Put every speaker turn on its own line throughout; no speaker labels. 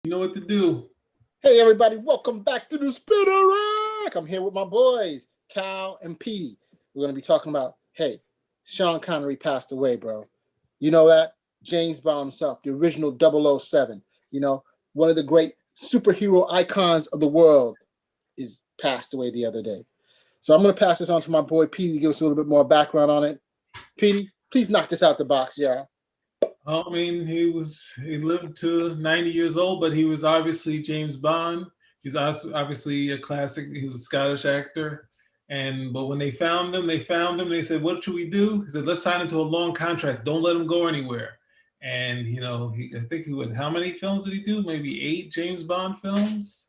You know what to do.
Hey everybody, welcome back to the Spinner Rack. I'm here with my boys, Cal and Petey. We're going to be talking about, hey, Sean Connery passed away, bro. You know that? James Bond himself, the original 007, one of the great superhero icons of the world is passed away the other day. So I'm going to pass this on to my boy Petey to give us a little bit more background on it. Petey, please knock this out the box, yeah.
I mean, he lived to 90 years old, but he was obviously James Bond. He's also obviously a classic. He was a Scottish actor. But when they found him. They said, "What should we do?" He said, "Let's sign into a long contract. Don't let him go anywhere." And I think he would. How many films did he do? Maybe 8 James Bond films.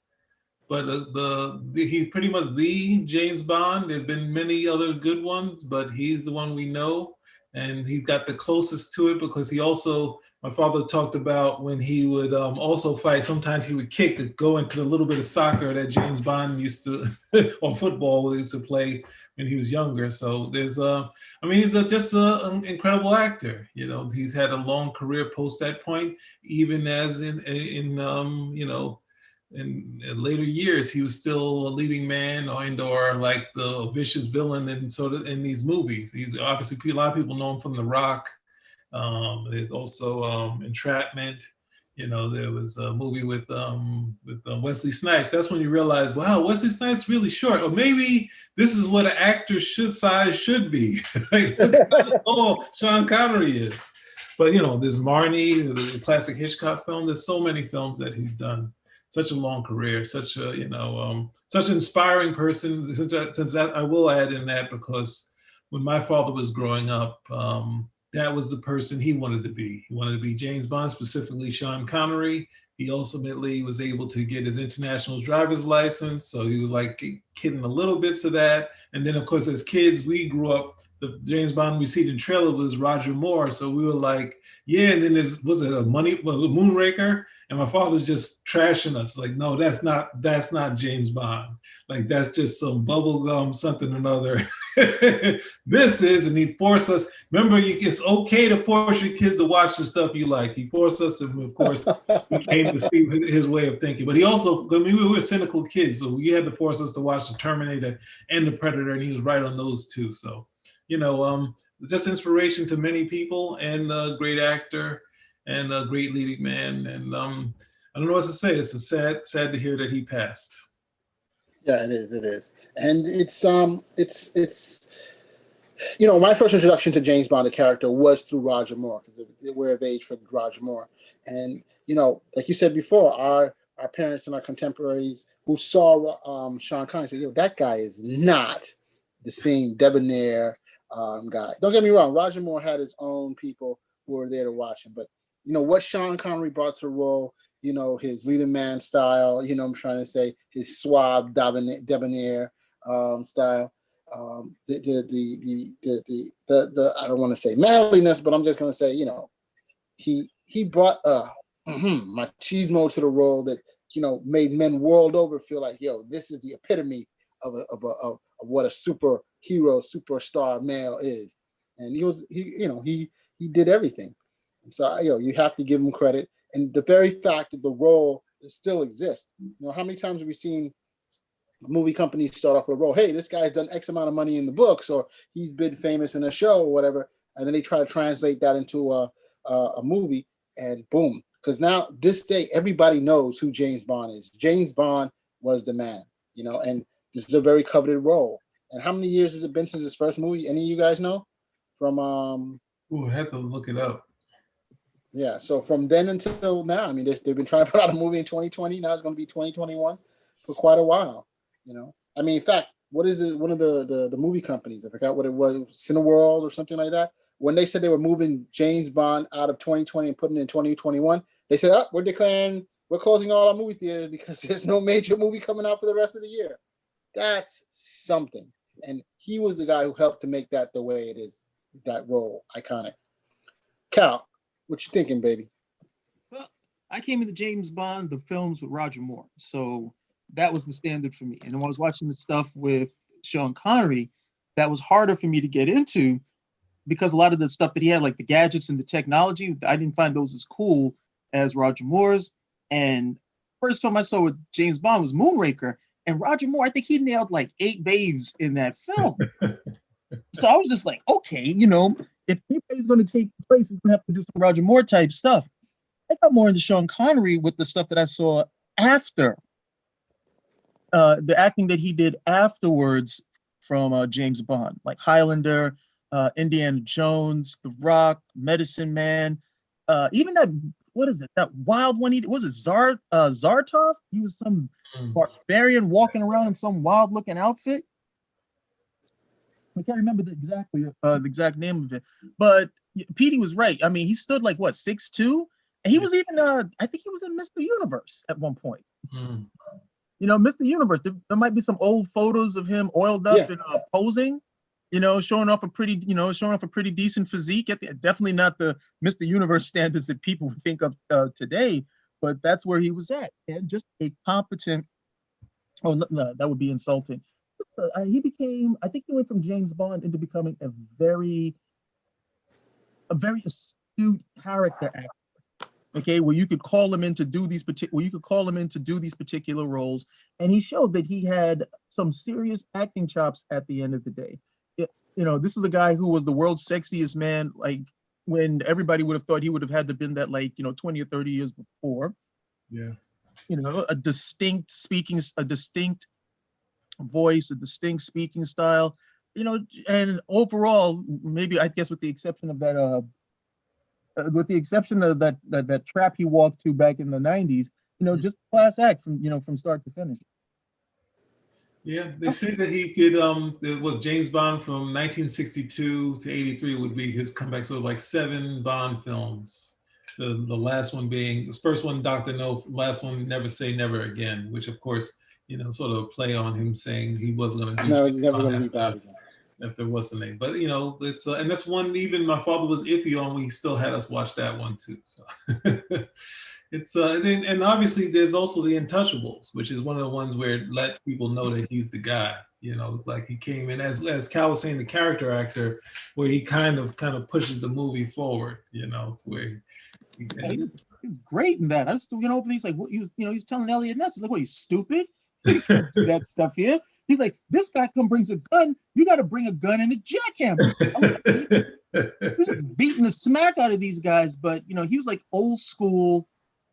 But he's pretty much the James Bond. There's been many other good ones, but he's the one we know, and he's got the closest to it because my father talked about when he would also fight. Sometimes he would kick, go into a little bit of soccer that James Bond used to, or football, he used to play when he was younger. So he's just an incredible actor. He's had a long career post that point, even as in later years, he was still a leading man or like the vicious villain in ththese movies. He's obviously, a lot of people know him from The Rock. There's also Entrapment. There was a movie with Wesley Snipes. That's when you realize, wow, Wesley Snipes really short. Or maybe this is what an actor's size should be. Oh, Sean Connery is. But there's Marnie, the classic Hitchcock film. There's so many films that he's done. Such a long career, such an inspiring person. Since that, I will add in that because when my father was growing up, that was the person he wanted to be. He wanted to be James Bond, specifically Sean Connery. He ultimately was able to get his international driver's license, so he was like kidding a little bits of that. And then, of course, as kids, we grew up. The James Bond we see in the trailer was Roger Moore, so we were like, yeah. And then was it Moonraker? And my father's just trashing us, like, no, that's not James Bond. Like, that's just some bubblegum something or another. This is, and he forced us. Remember, it's okay to force your kids to watch the stuff you like. He forced us, and of course, we came to see his way of thinking. But he also, we were cynical kids, so he had to force us to watch the Terminator and the Predator, and he was right on those two. So, just inspiration to many people, and a great actor and a great leading man. And I don't know what to say. It's sad to hear that he passed.
Yeah, it is. It is, and it's my first introduction to James Bond, the character, was through Roger Moore because we're of age for Roger Moore, and like you said before, our parents and our contemporaries who saw Sean Connery said, that guy is not the same debonair guy. Don't get me wrong, Roger Moore had his own people who were there to watch him, but what Sean Connery brought to the role, his leading man style, I'm trying to say his suave debonair style, the I don't want to say manliness, but I'm just going to say, he brought machismo to the role that, made men world over feel like, this is the epitome of what a superhero, superstar male is. And he did everything. So, you have to give him credit. And the very fact that the role still exists. How many times have we seen movie companies start off with a role? Hey, this guy's done X amount of money in the books, or he's been famous in a show or whatever. And then they try to translate that into a movie, and boom. Because now, this day, everybody knows who James Bond is. James Bond was the man, and this is a very coveted role. And how many years has it been since his first movie? Any of you guys know? From
I have to look it up.
Yeah, so from then until now, I mean, they've been trying to put out a movie in 2020. Now it's going to be 2021 for quite a while. I mean, in fact, what is it? One of the movie companies, I forgot what it was, Cineworld or something like that. When they said they were moving James Bond out of 2020 and putting it in 2021, they said, we're closing all our movie theaters because there's no major movie coming out for the rest of the year. That's something. And he was the guy who helped to make that the way it is, that role iconic. Cal, what you thinking, baby?
Well, I came into James Bond, the films with Roger Moore. So that was the standard for me. And when I was watching the stuff with Sean Connery, that was harder for me to get into because a lot of the stuff that he had, like the gadgets and the technology, I didn't find those as cool as Roger Moore's. And first film I saw with James Bond was Moonraker, and Roger Moore, I think he nailed like 8 babes in that film. So I was just like, okay, if anybody's going to take place, it's going to have to do some Roger Moore type stuff. I got more into Sean Connery with the stuff that I saw after the acting that he did afterwards from James Bond, like Highlander, Indiana Jones, The Rock, Medicine Man, even that, what is it? That wild one was it Zartov? He was some barbarian walking around in some wild looking outfit. I can't remember the exact name of it, but Petey was right. I mean, he stood like what, 6'2", and he was even I think he was in Mr. Universe at one point. Mr. Universe. There might be some old photos of him oiled up and posing, showing off a pretty decent physique. Definitely not the Mr. Universe standards that people think of today, but that's where he was at, and just a competent. Oh no, that would be insulting. He became, I think he went from James Bond into becoming a very astute character actor. Okay, where you could call him in to do these particular roles, and he showed that he had some serious acting chops at the end of the day. This is a guy who was the world's sexiest man, like when everybody would have thought he would have had to been that, like 20 or 30 years before.
Yeah.
A distinct voice, a distinct speaking style, and overall, maybe I guess with the exception of that that trap he walked to back in the 90s, just class act from start to finish.
Yeah, they say that he could it was James Bond from 1962 to 83 would be his comeback, so like 7 Bond films. The last one being, the first one Dr. No, last one Never Say Never Again, which of course, sort of play on him saying he wasn't going to do
never going to be bad again.
If there was a name, but it's and that's one even my father was iffy on. We still had us watch that one too. So it's and obviously there's also the Untouchables, which is one of the ones where it let people know that he's the guy. Like he came in as Cal was saying, the character actor, where he kind of pushes the movie forward. To where
he's great in that. I just he's like, what he's telling Elliot Ness, like, what, you stupid? You can't do that stuff here. He's like, this guy brings a gun. You got to bring a gun and a jackhammer. He was just beating the smack out of these guys, but he was like old school,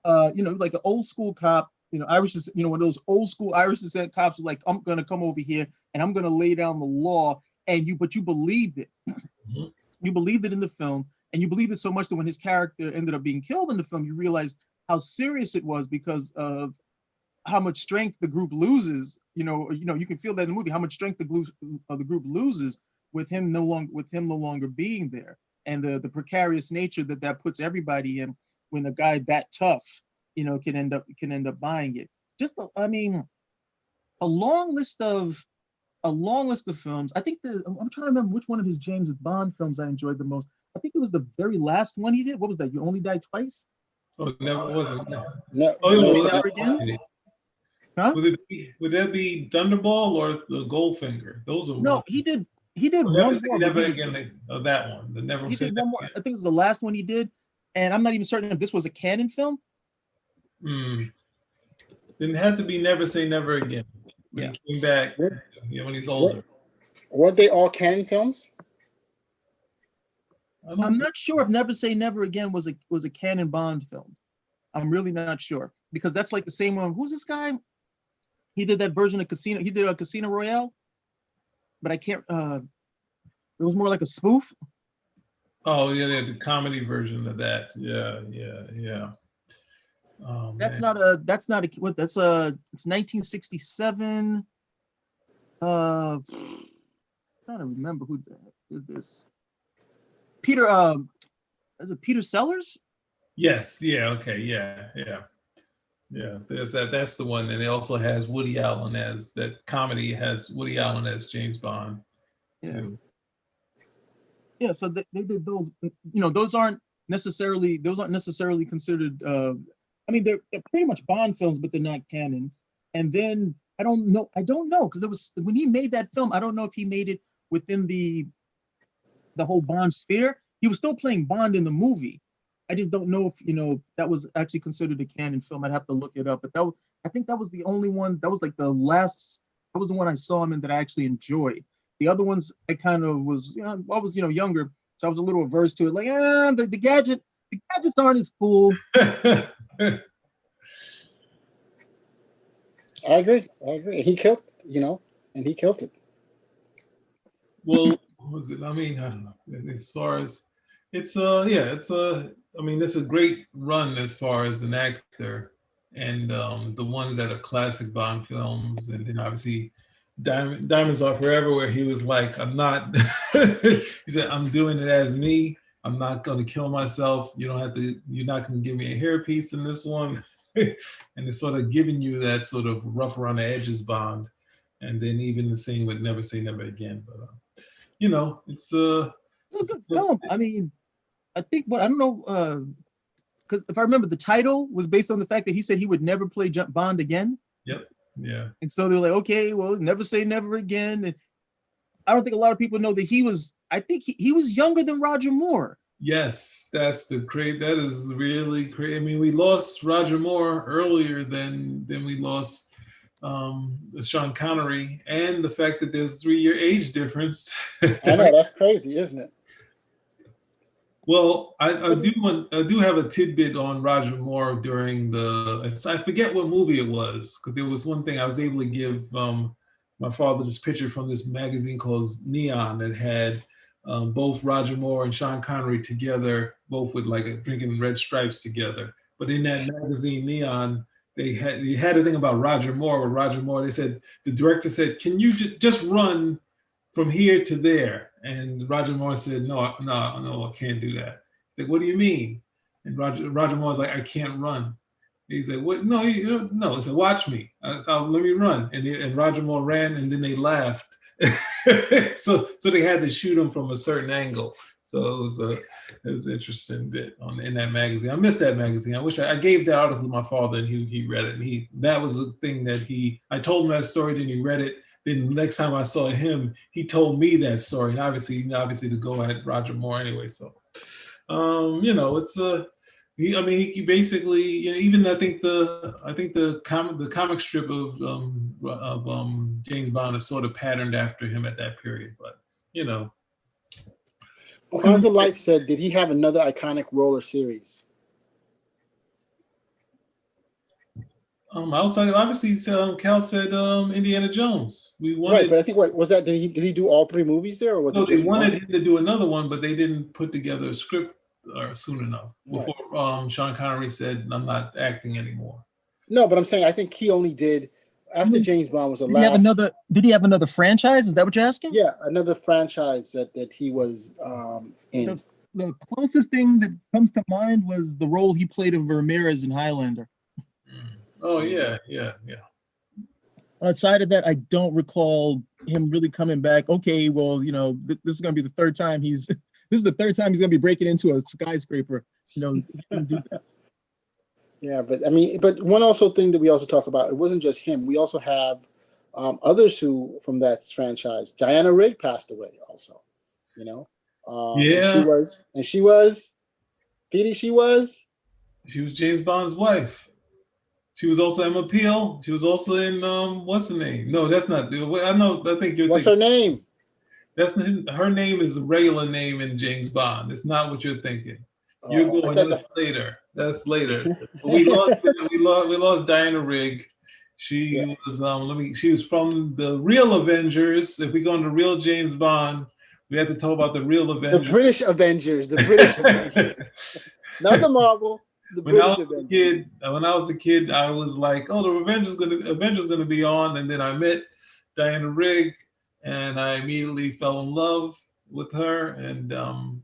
like an old school cop. Irish, one of those old school Irish descent cops were like, I'm gonna come over here and I'm gonna lay down the law, but you believed it. Mm-hmm. You believed it in the film, and you believed it so much that when his character ended up being killed in the film, you realized how serious it was because of how much strength the group loses. You can feel that in the movie, how much strength the group loses with him no longer being there, and the precarious nature that puts everybody in when a guy that tough, can end up buying it. A long list of films. I think I'm trying to remember which one of his James Bond films I enjoyed the most. I think it was the very last one he did. What was that? You Only Die Twice?
Oh, never wasn't.
No,
oh, it was
Never Again. Huh?
Would that be Thunderball or the Goldfinger? Those are
no. He did
one
more.
Never Again. That one. The Never.
He did one more. I think it was the last one he did, and I'm not even certain if this was a canon film.
Didn't have to be Never Say Never Again. When he came back, when he's older.
Weren't they all canon films?
I'm not sure if Never Say Never Again was a canon Bond film. I'm really not sure, because that's like the same one. Who's this guy? He did that version of Casino. He did a Casino Royale, but I can't. It was more like a spoof.
Oh yeah, the comedy version of that. Yeah.
That's not a. It's 1967. Trying to remember who did this. Peter. Is it Peter Sellers?
Yes. Yeah. Okay. Yeah. There's that. That's the one, and it also has Woody Allen as that comedy. Has Woody Allen as James Bond.
Yeah. Too. Yeah. So they did those. Those aren't necessarily considered. They're pretty much Bond films, but they're not canon. And then I don't know because it was when he made that film. I don't know if he made it within the whole Bond sphere. He was still playing Bond in the movie, I just don't know if that was actually considered a canon film. I'd have to look it up. But I think that was the only one. That was like the last. That was the one I saw him in that I actually enjoyed. The other ones I kind of was, I was younger, so I was a little averse to it. Like, the gadgets aren't as cool.
I agree. He killed, and he killed it.
Well, what was it? I mean, I don't know. As far as it's I mean, it's a great run as far as an actor, and the ones that are classic Bond films, and then obviously Diamonds Are Forever, where he was like, I'm not. He said, I'm doing it as me. I'm not going to kill myself. You don't have to. You're not going to give me a hairpiece in this one, and it's sort of giving you that sort of rough around the edges Bond, and then even the same with Never Say Never Again, but. It's
a good film. I mean, I think I don't know, because if I remember, the title was based on the fact that he said he would never play Bond again.
Yep. Yeah.
And so they're like, okay, well, never say never again. And I don't think a lot of people know that he was. I think he was younger than Roger Moore.
Yes, that is really crazy. I mean, we lost Roger Moore earlier than we lost Sean Connery, and the fact that there's 3-year age difference.
I know, that's crazy, isn't it?
Well, I do have a tidbit on Roger Moore during I forget what movie it was, because there was one thing I was able to give my father this picture from this magazine called Neon that had both Roger Moore and Sean Connery together, both with like drinking red stripes together. But in that magazine Neon, they had a thing about Roger Moore. With Roger Moore, they said, the director said, "Can you just run from here to there?" And Roger Moore said, "No, I can't do that." Like, "What do you mean?" And Roger Moore was like, "I can't run." He said, "What? No, no." He said, "Watch me. Let me run." And Roger Moore ran, and then they laughed. so they had to shoot him from a certain angle. So it was an interesting bit in that magazine. I missed that magazine. I wish I gave that article to my father, and he read it. And that was the thing that I told him that story, then he read it. Then the next time I saw him, he told me that story. And obviously to go at Roger Moore anyway. So, it's he basically, even I think the comic strip of James Bond is sort of patterned after him at that period. But
Bonds of Life said, did he have another iconic role or series?
Outside, obviously, Cal said Indiana Jones. We wanted,
right, but I think what was that? Did he do all 3 movies there, or was it just
they wanted him to do another one, but they didn't put together a script soon enough before Sean Connery said, "I'm not acting anymore."
No, but I'm saying I think he only did after James Bond was the last.
Did he have another franchise? Is that what you're asking?
Yeah, another franchise that he was in.
The closest thing that comes to mind was the role he played of Ramirez in Highlander.
Oh yeah.
Outside of that, I don't recall him really coming back. Okay, well, this is going to be the third time this is the third time he's going to be breaking into a skyscraper. He didn't do that.
Yeah, but I mean, but one also thing that we also talk about, it wasn't just him. We also have others who from that franchise. Diana Rigg passed away also.
Yeah.
She was
James Bond's wife. She was also Emma Peel. She was also in what's her name? No, that's not. I know. I think you're.
What's her name?
Her name is a regular name in James Bond. It's not what you're thinking. You're going. That's later. That's later. we lost Diana Rigg. She was She was from the real Avengers. If we go on the real James Bond, we have to talk about the real Avengers.
The British Avengers. Not the Marvel.
When I was a kid, I was like, "Oh, the Avengers gonna be on," and then I met Diana Rigg, and I immediately fell in love with her. And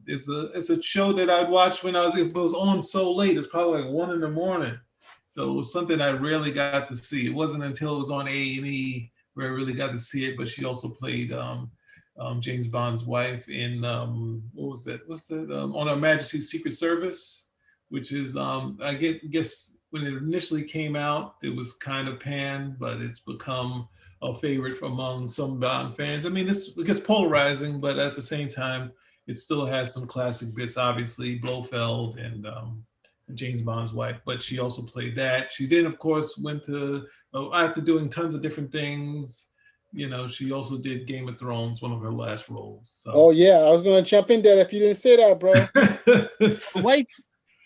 it's a show that I'd watch when it was on so late. It's probably like 1 a.m. So it was something I rarely got to see. It wasn't until it was on A&E where I really got to see it. But she also played James Bond's wife in what was that? On Her Majesty's Secret Service. Which is, I guess when it initially came out, it was kind of panned, but it's become a favorite among some Bond fans. I mean, it gets polarizing, but at the same time, it still has some classic bits, obviously, Blofeld and James Bond's wife, but she also played that. She did, of course, went to, after doing tons of different things, you know, she also did Game of Thrones, one of her last roles. So.
Oh yeah, I was gonna jump in there if you didn't say that, bro.
The wife,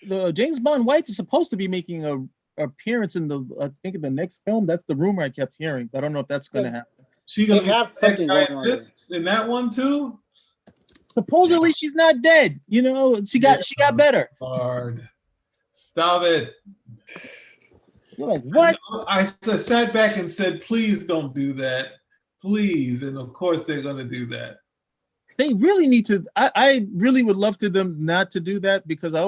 the James Bond wife, is supposed to be making a appearance in the, I think, in the next film. That's the rumor I kept hearing. I don't know if that's going to happen.
She gonna
have something going on
in that one too.
Supposedly she's not dead. You know, she got better.
Hard. Stop it.
You're like, what?
I sat back and said, please don't do that. Please. And of course they're going to do that.
They really need to. I really would love to them not to do that, because I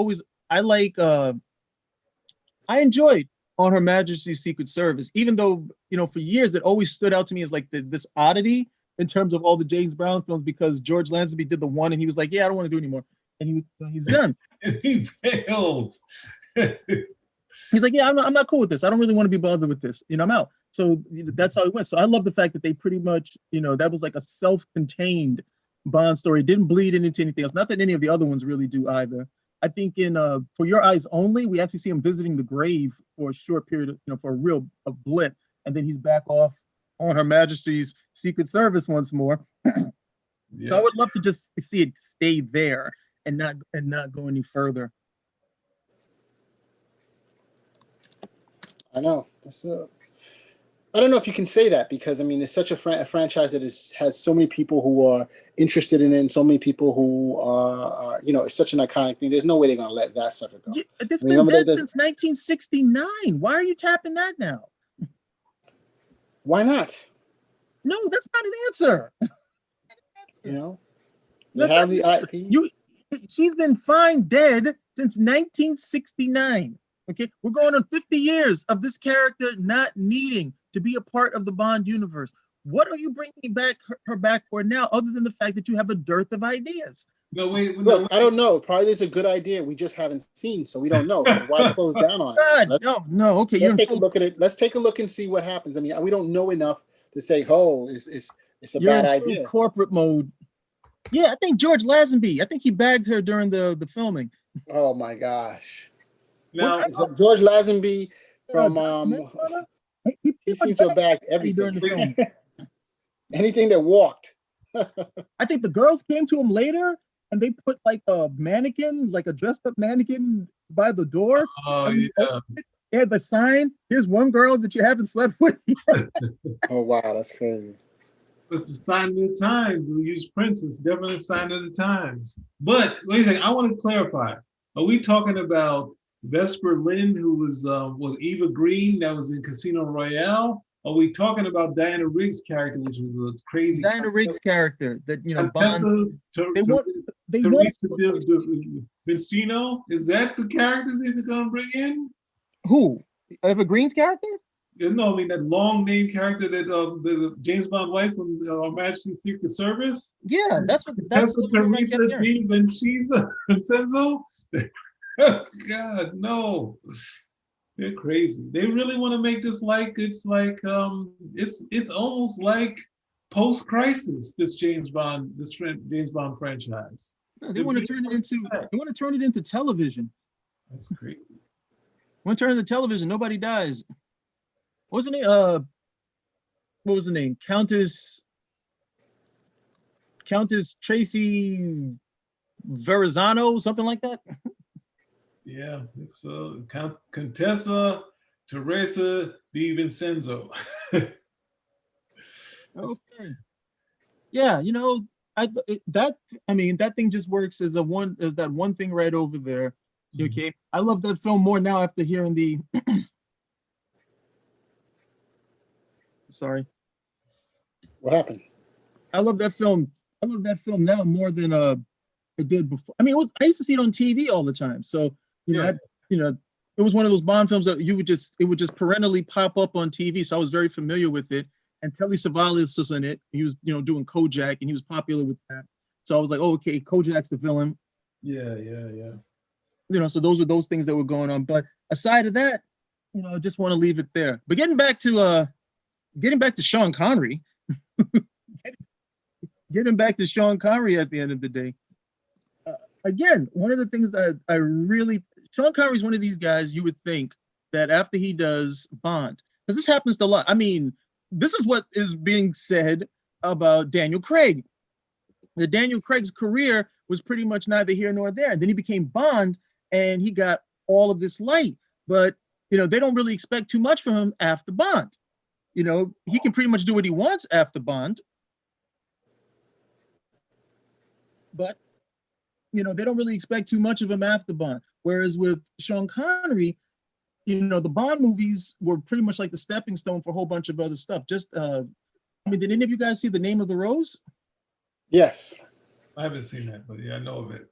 enjoyed On Her Majesty's Secret Service, even though, you know, for years it always stood out to me as like this oddity in terms of all the James Brown films, because George Lazenby did the one and he was like, yeah, I don't want to do anymore. And he's done.
And he failed.
He's like, yeah, I'm not cool with this. I don't really want to be bothered with this. You know, I'm out. So that's how it went. So I love the fact that they pretty much, you know, that was like a self-contained Bond story. It didn't bleed into anything else. Not that any of the other ones really do either. I think in For Your Eyes Only, we actually see him visiting the grave for a short period, you know, for a blip, and then he's back off On Her Majesty's Secret Service once more. Yeah. So I would love to just see it stay there and not go any further.
I know. I don't know if you can say that, because I mean, it's such a franchise that has so many people who are interested in it, and so many people who are, you know, it's such an iconic thing. There's no way they're gonna let that sucker go.
Yeah, it's been dead since 1969. Why are you tapping that now?
Why not?
No, that's not an answer.
You know,
they have the IP. She's been fine dead since 1969. Okay, we're going on 50 years of this character not needing to be a part of the Bond universe. What are you bringing her back for now, other than the fact that you have a dearth of ideas?
No, wait.
Look, I don't know. Probably there's a good idea we just haven't seen, so we don't know. So why close down on it?
No. Okay,
let's take a look at it. Let's take a look and see what happens. I mean, we don't know enough to say, "Oh, it's a bad idea."
Corporate mode. Yeah, I think George Lazenby. I think he bagged her during the filming.
Oh my gosh!
Now
George Lazenby from he seems to have bagged everything
during the film.
Anything that walked.
I think the girls came to him later, and they put like a mannequin, like a dressed up mannequin, by the door.
Oh yeah.
They had the sign. Here's one girl that you haven't slept with yet.
Oh wow, that's crazy.
It's a sign of the times. We use Prince. It's definitely a sign of the times. But wait a second, I want to clarify. Are we talking about Vesper Lynd, who was Eva Green, that was in Casino Royale? Are we talking about Diana Rigg's character, which was a crazy
Diana Rigg's character that, you know, Bond, they
Teresa Vincino? Is that the character they're gonna bring in?
Who? Eva Green's character?
No, I mean that long name character that the James Bond wife from Her Majesty's Secret Service.
Yeah, that's
Teresa Vincenzo. Oh, God, no. They're crazy. They really want to make this like it's almost like post-crisis, this James Bond franchise.
No, they want to turn it into television.
That's crazy.
Want to turn it into television, nobody dies. What was the name? Countess Tracy Verrazano, something like that.
Yeah, it's Contessa Teresa Di Vincenzo.
Okay. Yeah, you know, that thing just works as that one thing right over there. Okay, I love that film more now after hearing the. Sorry.
What happened?
I love that film. I love that film now more than it did before. I mean, I used to see it on TV all the time. So it was one of those Bond films that it would just perennially pop up on TV. So I was very familiar with it. And Telly Savalas was in it. He was, doing Kojak, and he was popular with that. So I was like, oh, okay, Kojak's the villain.
Yeah.
So those were those things that were going on. But aside of that, I just want to leave it there. But getting back to Sean Connery, at the end of the day, again, one of the things that I really, Sean Connery's one of these guys you would think that after he does Bond, because this happens to a lot. I mean, this is what is being said about Daniel Craig. The Daniel Craig's career was pretty much neither here nor there. And then he became Bond and he got all of this light. But, they don't really expect too much from him after Bond. He can pretty much do what he wants after Bond. But they don't really expect too much of him after Bond. Whereas with Sean Connery, the Bond movies were pretty much like the stepping stone for a whole bunch of other stuff. Did any of you guys see The Name of the Rose?
Yes.
I haven't seen that, but yeah, I know of it.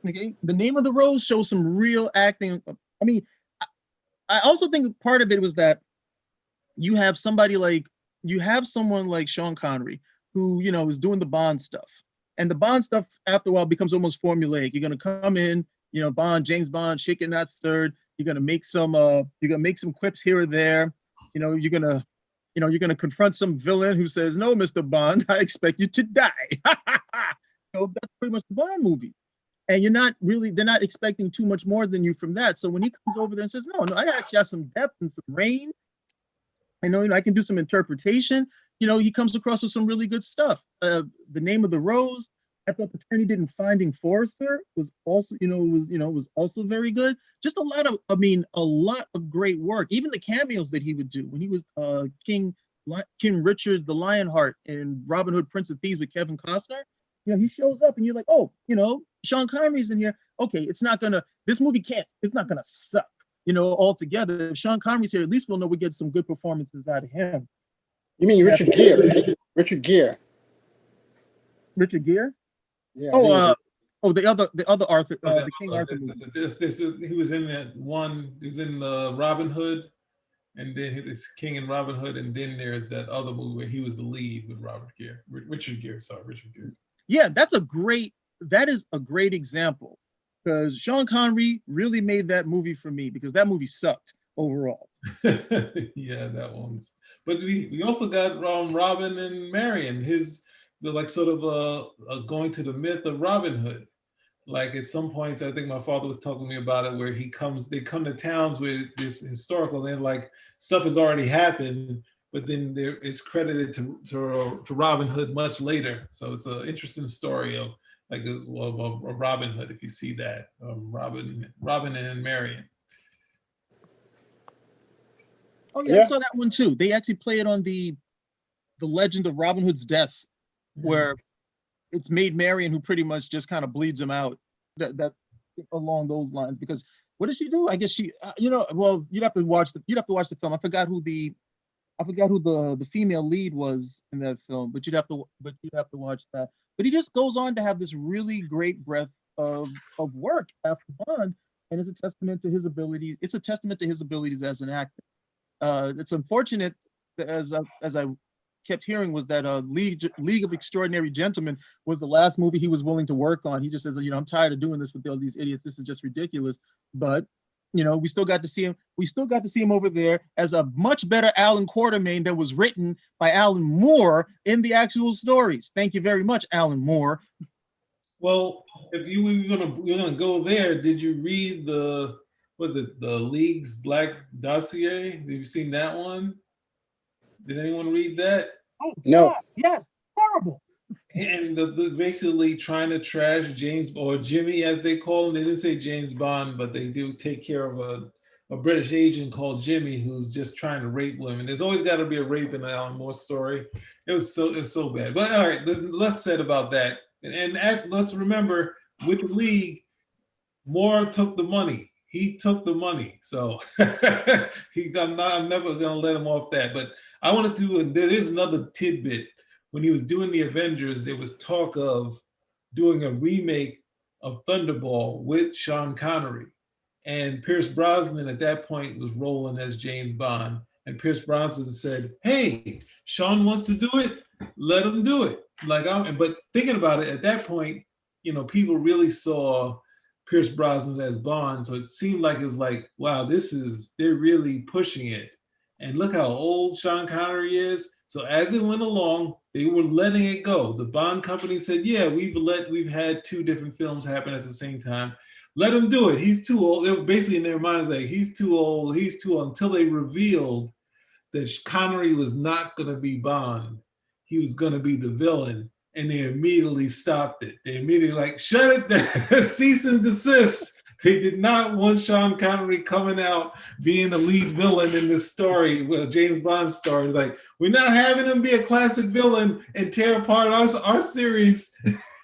Okay. The Name of the Rose shows some real acting. I mean, I also think part of it was that you have someone like Sean Connery who, is doing the Bond stuff. And the Bond stuff after a while becomes almost formulaic. You're gonna come in, James Bond, shaken not stirred. You're gonna make some quips here or there. You're gonna confront some villain who says, "No, Mr. Bond, I expect you to die." That's pretty much the Bond movie. And they're not expecting too much more than you from that. So when he comes over there and says, no, I actually have some depth and some range. I can do some interpretation. He comes across with some really good stuff. The Name of the Rose, I thought the turn he did in Finding Forrester was also, was also very good. Just a lot of great work. Even the cameos that he would do when he was King Richard the Lionheart in Robin Hood, Prince of Thieves with Kevin Costner. He shows up and you're like, oh, Sean Connery's in here. Okay, it's not gonna suck, altogether. If Sean Connery's here, at least we'll know we get some good performances out of him.
You mean Richard Gere? Right? Richard Gere.
Richard Gere?
Yeah.
The other Arthur, the King Arthur movie.
He was in that one. He was in Robin Hood, and then it's King and Robin Hood, and then there's that other movie where he was the lead with Richard Gere.
Yeah, that is a great example, because Sean Connery really made that movie for me, because that movie sucked overall.
Yeah, that one's. But we also got Robin and Marion, going to the myth of Robin Hood. Like at some points, I think my father was talking to me about it, where they come to towns where this historical, and like stuff has already happened, but then it's credited to Robin Hood much later. So it's an interesting story of Robin Hood, if you see that. Robin and Marion.
Oh yeah, I saw that one too. They actually play it on the legend of Robin Hood's death, where it's Maid Marian who pretty much just kind of bleeds him out. That along those lines. Because what does she do? I guess she, well, you'd have to watch the film. I forgot who the female lead was in that film, but you'd have to watch that. But he just goes on to have this really great breadth of work after Bond, and it's a testament to his abilities. It's a testament to his abilities as an actor. It's unfortunate that as I kept hearing was that League of Extraordinary Gentlemen was the last movie he was willing to work on. He just says, I'm tired of doing this with all these idiots. This is just ridiculous. But we still got to see him. We still got to see him over there as a much better Alan Quartermain that was written by Alan Moore in the actual stories. Thank you very much, Alan Moore.
Well, if you're gonna go there, did you read the League's Black Dossier? Have you seen that one? Did anyone read that?
Oh
no.
God, yes, horrible.
And basically trying to trash James, or Jimmy as they call him. They didn't say James Bond, but they do take care of a British agent called Jimmy who's just trying to rape women. There's always got to be a rape in an Alan Moore story. It's so bad. But all right, less said about that. And let's remember, with the League, Moore took the money. He took the money. So I'm never going to let him off that. But I want to there is another tidbit. When he was doing the Avengers, there was talk of doing a remake of Thunderball with Sean Connery. And Pierce Brosnan at that point was rolling as James Bond. And Pierce Brosnan said, hey, Sean wants to do it, let him do it. But thinking about it, at that point, people really saw Pierce Brosnan as Bond. So it seemed like it was like, wow, they're really pushing it. And look how old Sean Connery is. So as it went along, they were letting it go. The Bond company said, yeah, we've had 2 different films happen at the same time. Let him do it. He's too old. They were basically in their minds like, he's too old, until they revealed that Connery was not going to be Bond. He was going to be the villain. And they immediately stopped it. They immediately like, shut it down, cease and desist. They did not want Sean Connery coming out being the lead villain in this story, well, James Bond story. Like, we're not having him be a classic villain and tear apart our series.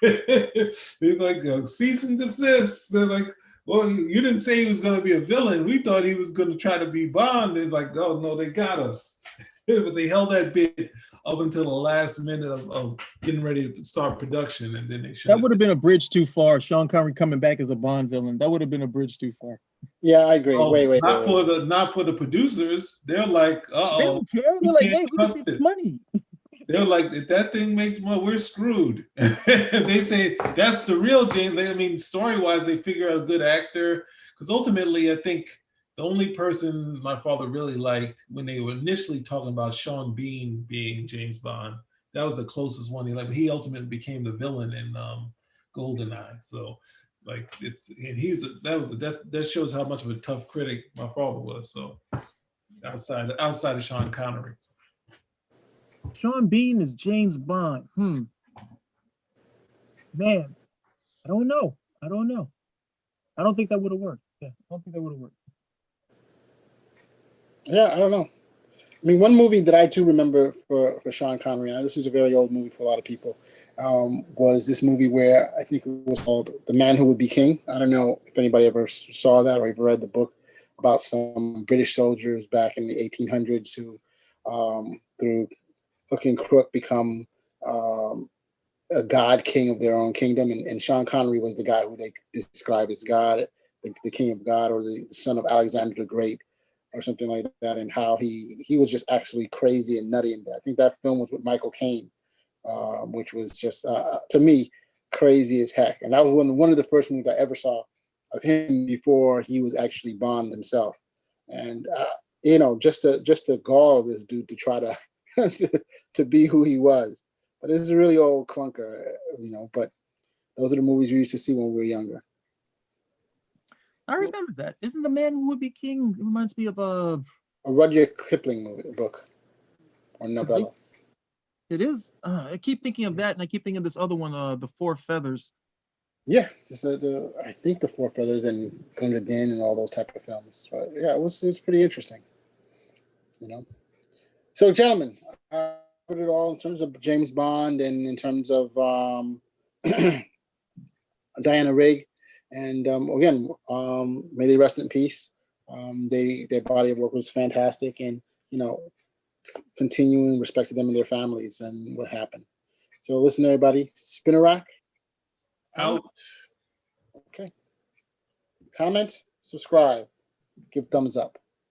He's like, cease and desist. They're like, well, you didn't say he was going to be a villain. We thought he was going to try to be Bond. They're like, oh, no, they got us. But they held that bit up until the last minute of getting ready to start production, and then they shut.
That would have been a bridge too far. Sean Connery coming back as a Bond villain. That would have been a bridge too far.
Yeah, I agree.
Oh,
wait.
Not for the producers. They're like,
They don't care. They're like, hey, we can see the money.
They're like, if that thing makes money, we're screwed. They say that's the real James. I mean, story-wise, they figure out a good actor. Because ultimately, I think the only person my father really liked when they were initially talking about Sean Bean being James Bond, that was the closest one he liked. But he ultimately became the villain in GoldenEye. So, like, that shows how much of a tough critic my father was. So, outside of Sean Connery.
Sean Bean is James Bond. Man, I don't know. I don't think that would have worked. Yeah, I don't think that would have worked.
Yeah, I don't know. I mean, one movie that I too remember for Sean Connery, and this is a very old movie for a lot of people, was this movie where I think it was called The Man Who Would Be King. I don't know if anybody ever saw that or ever read the book about some British soldiers back in the 1800s who, through hook and crook, become a god king of their own kingdom. And Sean Connery was the guy who they describe as God, the king of God, or the son of Alexander the Great, or something like that, and how he was just actually crazy and nutty in there. I think that film was with Michael Caine, which was just, to me, crazy as heck. And that was one of the first movies I ever saw of him before he was actually Bond himself. And, just to gall this dude to try to to be who he was. But it's a really old clunker, but those are the movies we used to see when we were younger.
I remember that. Isn't The Man Who Would Be King? It reminds me of
a Rudyard Kipling book or novella.
It is. I keep thinking of that, and I keep thinking of this other one, The Four Feathers.
Yeah, I think The Four Feathers and Gunga Din and all those type of films. But yeah, it was pretty interesting. So, gentlemen, I put it all in terms of James Bond and in terms of Diana Rigg. And again, may they rest in peace. Their body of work was fantastic, and continuing respect to them and their families and what happened. So listen, everybody, Spinnerack
Out.
Okay. Comment, subscribe, give thumbs up.